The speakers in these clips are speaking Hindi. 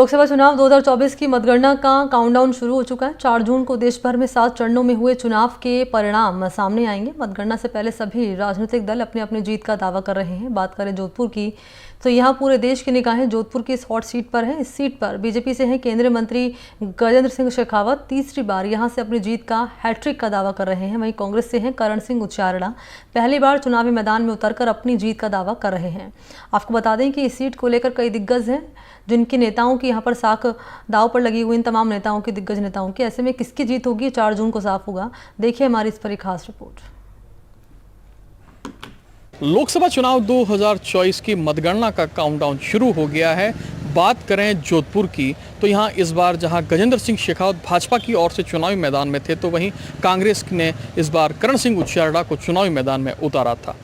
लोकसभा चुनाव 2024 की मतगणना का काउंटडाउन शुरू हो चुका है। 4 जून को देश भर में 7 चरणों में हुए चुनाव के परिणाम सामने आएंगे। मतगणना से पहले सभी राजनीतिक दल अपनी अपनी जीत का दावा कर रहे हैं। बात करें जोधपुर की, तो यहाँ पूरे देश की निगाहें जोधपुर की इस हॉट सीट पर है। इस सीट पर बीजेपी से हैं केंद्रीय मंत्री गजेंद्र सिंह शेखावत, तीसरी बार यहाँ से अपनी जीत का हैट्रिक का दावा कर रहे हैं। वहीं कांग्रेस से हैं करण सिंह उचारड़ा, पहली बार चुनावी मैदान में उतरकर अपनी जीत का दावा कर रहे हैं। आपको बता दें कि इस सीट को लेकर कई दिग्गज हैं, जिनकी नेताओं की यहाँ पर साख दाव पर लगी हुई। इन तमाम नेताओं की, दिग्गज नेताओं की, ऐसे में किसकी जीत होगी 4 जून को साफ होगा। देखिए हमारी इस पर एक खास रिपोर्ट। लोकसभा चुनाव 2024 की मतगणना का काउंटडाउन शुरू हो गया है। बात करें जोधपुर की, तो यहाँ इस बार जहाँ गजेंद्र सिंह शेखावत भाजपा की ओर से चुनावी मैदान में थे, तो वहीं कांग्रेस ने इस बार करण सिंह उचारड़ा को चुनावी मैदान में उतारा था।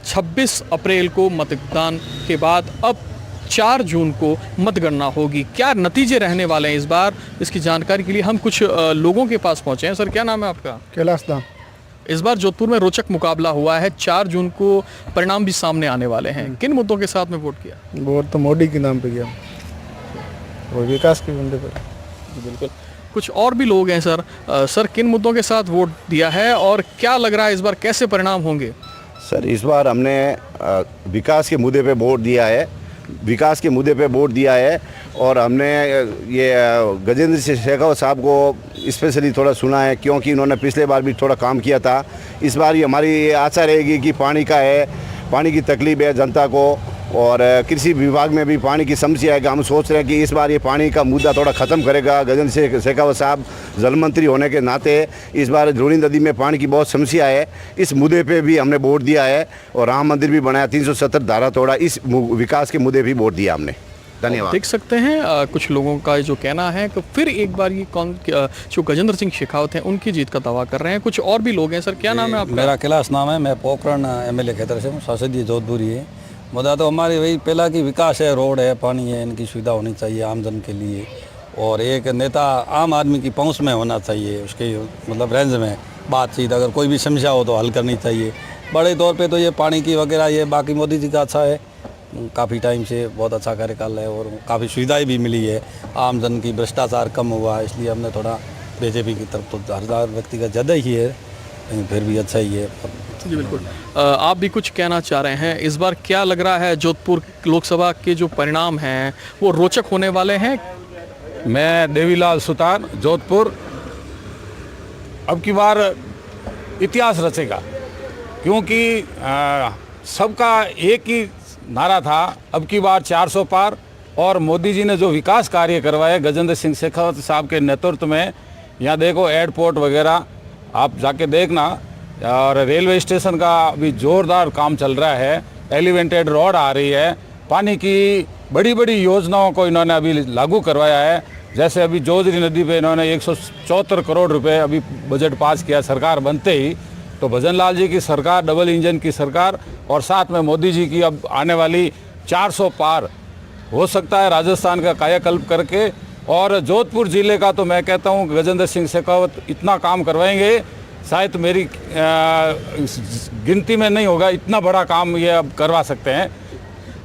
26 अप्रैल को मतदान के बाद अब 4 जून को मतगणना होगी। क्या नतीजे रहने वाले हैं इस बार, इसकी जानकारी के लिए हम कुछ लोगों के पास पहुंचे हैं। सर, क्या नाम है आपका? कैलाश दाम। इस बार जोधपुर में रोचक मुकाबला हुआ है। 4 जून को परिणाम भी सामने आने वाले हैं। किन मुद्दों के साथ में वोट किया? वोट तो मोदी के नाम पे किया और विकास के मुद्दे पर। बिल्कुल। कुछ और भी लोग हैं सर। सर, किन मुद्दों के साथ वोट दिया है और क्या लग रहा है इस बार कैसे परिणाम होंगे? सर, इस बार हमने विकास के मुद्दे पे वोट दिया है। विकास के मुद्दे पे वोट दिया है और हमने ये गजेंद्र सिंह शेखावत साहब को स्पेशली थोड़ा सुना है, क्योंकि इन्होंने पिछले बार भी थोड़ा काम किया था। इस बार ये हमारी आशा रहेगी कि पानी का है, पानी की तकलीफ है जनता को, और कृषि विभाग में भी पानी की समस्या है। हम सोच रहे हैं कि इस बार ये पानी का मुद्दा थोड़ा ख़त्म करेगा गजेंद्र सिंह शेखावत साहब। जल मंत्री होने के नाते इस बार लूनी नदी में पानी की बहुत समस्या है। इस मुद्दे पे भी हमने वोट दिया है और राम मंदिर भी बनाया, 370 धारा तोड़ा, इस विकास के मुद्दे भी वोट दिया हमने। धन्यवाद। देख सकते हैं कुछ लोगों का जो कहना है कि फिर एक बार ये जो गजेंद्र सिंह शेखावत हैं उनकी जीत का दावा कर रहे हैं। कुछ और भी लोग हैं। सर, क्या नाम है आपका? मेरा कैलाश नाम है। मैं पोखरण MLA क्षेत्र से हूँ। संसदीय जोधपुर है। मुद्दा तो हमारी वही पहला की विकास है, रोड है, पानी है, इनकी सुविधा होनी चाहिए आमजन के लिए, और एक नेता आम आदमी की पहुंच में होना चाहिए, उसके मतलब रेंज में बातचीत, अगर कोई भी समस्या हो तो हल करनी चाहिए। बड़े तौर पे तो ये पानी की वगैरह ये बाकी मोदी जी का अच्छा है, काफ़ी टाइम से बहुत अच्छा कार्यकाल है और काफ़ी सुविधाएँ भी मिली है। आमजन की भ्रष्टाचार कम हुआ है, इसलिए हमने थोड़ा बीजेपी की तरफ तो हर व्यक्ति का ज़्यादा ही है, लेकिन फिर भी अच्छा ही है। जी बिल्कुल। आप भी कुछ कहना चाह रहे हैं। इस बार क्या लग रहा है जोधपुर लोकसभा के जो परिणाम हैं वो रोचक होने वाले हैं? मैं देवीलाल सुतार, जोधपुर। अब की बार इतिहास रचेगा, क्योंकि सबका एक ही नारा था, अब की बार 400 पार। और मोदी जी ने जो विकास कार्य करवाए गजेंद्र सिंह शेखावत साहब के नेतृत्व में, यहाँ देखो एयरपोर्ट वगैरह आप जाके देखना, और रेलवे स्टेशन का अभी ज़ोरदार काम चल रहा है, एलिवेटेड रोड आ रही है, पानी की बड़ी बड़ी योजनाओं को इन्होंने अभी लागू करवाया है। जैसे अभी जोजरी नदी पे इन्होंने 174 करोड़ रुपए अभी बजट पास किया सरकार बनते ही। तो भजन लाल जी की सरकार, डबल इंजन की सरकार, और साथ में मोदी जी की अब आने वाली 400 पार हो सकता है राजस्थान का कायाकल्प करके। और जोधपुर ज़िले का तो मैं कहता हूँ गजेंद्र सिंह शेखावत इतना काम करवाएंगे, शायद मेरी गिनती में नहीं होगा, इतना बड़ा काम ये अब करवा सकते हैं।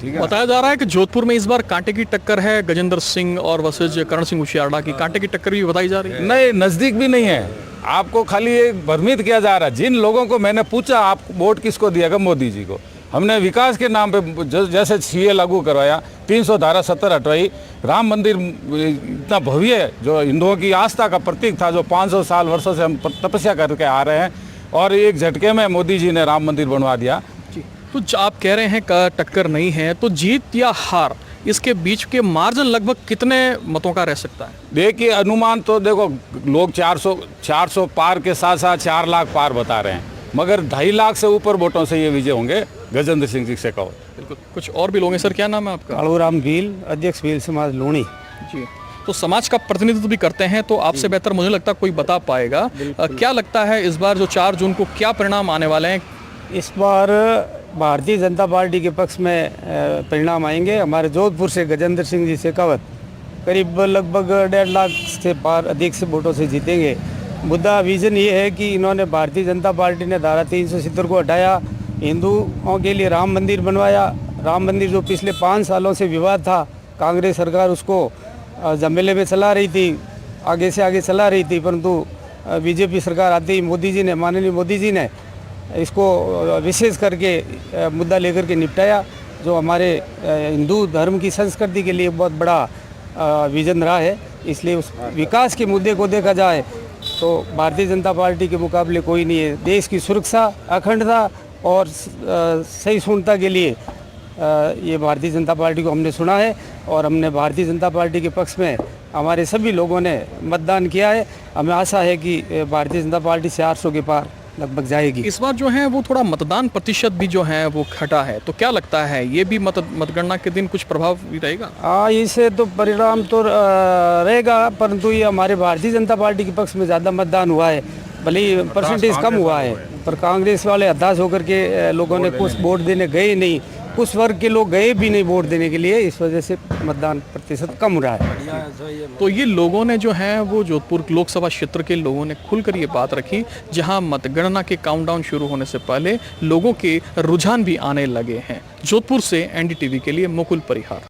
ठीक है। बताया जा रहा है कि जोधपुर में इस बार कांटे की टक्कर है, गजेंद्र सिंह और वर्सेज करण सिंह उचारड़ा की कांटे की टक्कर भी बताई जा रही है। नहीं, नज़दीक भी नहीं है, आपको खाली एक भ्रमित किया जा रहा है। जिन लोगों को मैंने पूछा आप वोट किसको दिएगा, मोदी जी को। हमने विकास के नाम पे जैसे CA लागू करवाया, 300 धारा 70 हटवाई, राम मंदिर इतना भव्य जो हिंदुओं की आस्था का प्रतीक था, जो 500 साल वर्षों से हम तपस्या करके आ रहे हैं, और एक झटके में मोदी जी ने राम मंदिर बनवा दिया। तो आप कह रहे हैं कि टक्कर नहीं है, तो जीत या हार इसके बीच के मार्जिन लगभग कितने मतों का रह सकता है? देखिए, अनुमान तो देखो, लोग 400 पार के साथ साथ 4 लाख पार बता रहे हैं, मगर 2.5 लाख से ऊपर वोटों से ये विजय होंगे गजेंद्र सिंह जी शेखावत। बिल्कुल। कुछ और भी लोग हैं। सर, क्या नाम है आपका? कालूराम भील, अध्यक्ष भील समाज लूणी। जी, तो समाज का प्रतिनिधित्व भी करते हैं, तो आपसे बेहतर मुझे लगता कोई बता पाएगा। क्या लगता है इस बार जो 4 जून को क्या परिणाम आने वाले हैं? इस बार भारतीय जनता पार्टी के पक्ष में परिणाम आएंगे। हमारे जोधपुर से गजेंद्र सिंह जी शेखावत करीब लगभग 1.5 लाख से पार अधिक से वोटों से जीतेंगे। मुद्दा विजन ये है कि इन्होंने, भारतीय जनता पार्टी ने धारा 370 को हटाया, हिंदुओं के लिए राम मंदिर बनवाया। राम मंदिर जो पिछले 5 सालों से विवाद था, कांग्रेस सरकार उसको झमेले में चला रही थी, आगे से आगे चला रही थी, परंतु बीजेपी सरकार आते ही मोदी जी ने, माननीय मोदी जी ने इसको विशेष करके मुद्दा लेकर के निपटाया, जो हमारे हिंदू धर्म की संस्कृति के लिए बहुत बड़ा विजन रहा है। इसलिए उस विकास के मुद्दे को देखा जाए तो भारतीय जनता पार्टी के मुकाबले कोई नहीं है। देश की सुरक्षा, अखंडता और सहिष्णुता के लिए ये भारतीय जनता पार्टी को हमने सुना है और हमने भारतीय जनता पार्टी के पक्ष में हमारे सभी लोगों ने मतदान किया है। हमें आशा है कि भारतीय जनता पार्टी 400 के पार लगभग जाएगी। इस बार जो है वो थोड़ा मतदान प्रतिशत भी जो है वो घटा है, तो क्या लगता है ये भी मतगणना के दिन कुछ प्रभाव भी रहेगा? हाँ, इससे तो परिणाम तो रहेगा, परंतु ये हमारे भारतीय जनता पार्टी के पक्ष में ज़्यादा मतदान हुआ है, भले ही परसेंटेज कम हुआ है, पर कांग्रेस वाले हताश होकर के लोगों ने कुछ वोट देने गए नहीं, कुछ वर्ग के लोग गए भी नहीं वोट देने के लिए, इस वजह से मतदान प्रतिशत कम रहा है। तो ये लोगों ने जो है वो जोधपुर लोकसभा क्षेत्र के लोगों ने खुलकर ये बात रखी, जहां मतगणना के काउंटडाउन शुरू होने से पहले लोगों के रुझान भी आने लगे हैं। जोधपुर से एनडीटीवी के लिए मुकुल परिहार।